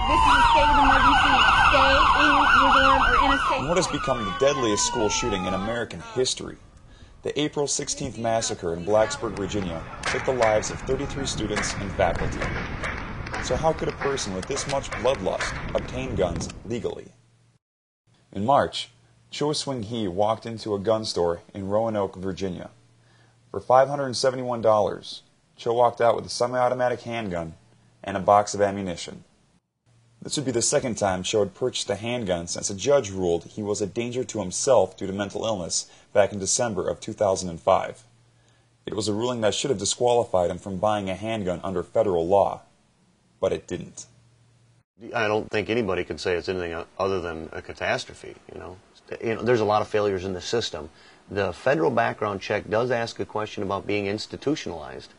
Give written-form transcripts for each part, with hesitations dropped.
this is a state of emergency. Stay in your dorm or in a safe. In what has become the deadliest school shooting in American history, the April 16th massacre in Blacksburg, Virginia, took the lives of 33 students and faculty. So how could a person with this much bloodlust obtain guns legally? In March, Cho Swing-hee walked into a gun store in Roanoke, Virginia. For $571, Cho walked out with a semi-automatic handgun and a box of ammunition. This would be the second time Cho had purchased a handgun since a judge ruled he was a danger to himself due to mental illness back in December of 2005. It was a ruling that should have disqualified him from buying a handgun under federal law, but it didn't. I don't think anybody could say it's anything other than a catastrophe, you know. There's a lot of failures in the system. The federal background check does ask a question about being institutionalized.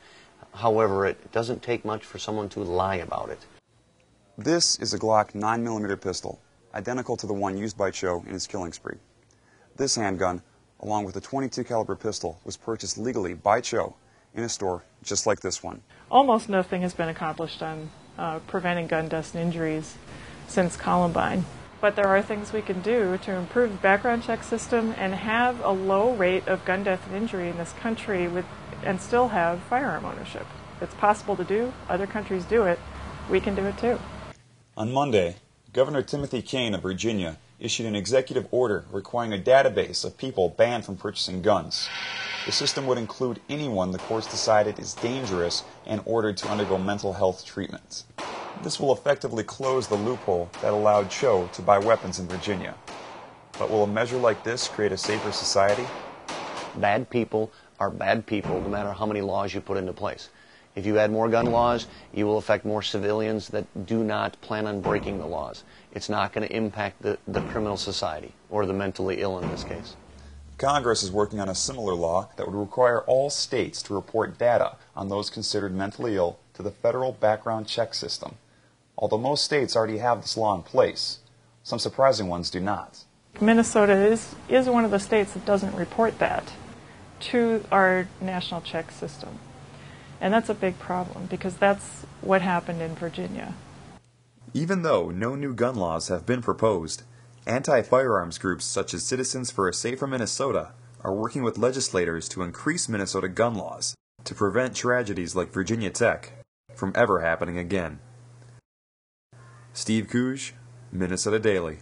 However, it doesn't take much for someone to lie about it. This is a Glock 9mm pistol, identical to the one used by Cho in his killing spree. This handgun, along with a .22 caliber pistol, was purchased legally by Cho in a store just like this one. Almost nothing has been accomplished on preventing gun deaths and injuries since Columbine. But there are things we can do to improve the background check system and have a low rate of gun death and injury in this country and still have firearm ownership. It's possible to do. Other countries do it. We can do it too. On Monday, Governor Timothy Kaine of Virginia issued an executive order requiring a database of people banned from purchasing guns. The system would include anyone the courts decided is dangerous and ordered to undergo mental health treatment. This will effectively close the loophole that allowed Cho to buy weapons in Virginia. But will a measure like this create a safer society? Bad people are bad people no matter how many laws you put into place. If you add more gun laws, you will affect more civilians that do not plan on breaking the laws. It's not going to impact the criminal society, or the mentally ill in this case. Congress is working on a similar law that would require all states to report data on those considered mentally ill to the federal background check system. Although most states already have this law in place, some surprising ones do not. Minnesota is one of the states that doesn't report that to our national check system. And that's a big problem, because that's what happened in Virginia. Even though no new gun laws have been proposed, anti-firearms groups such as Citizens for a Safer Minnesota are working with legislators to increase Minnesota gun laws to prevent tragedies like Virginia Tech from ever happening again. Steve Kuj, Minnesota Daily.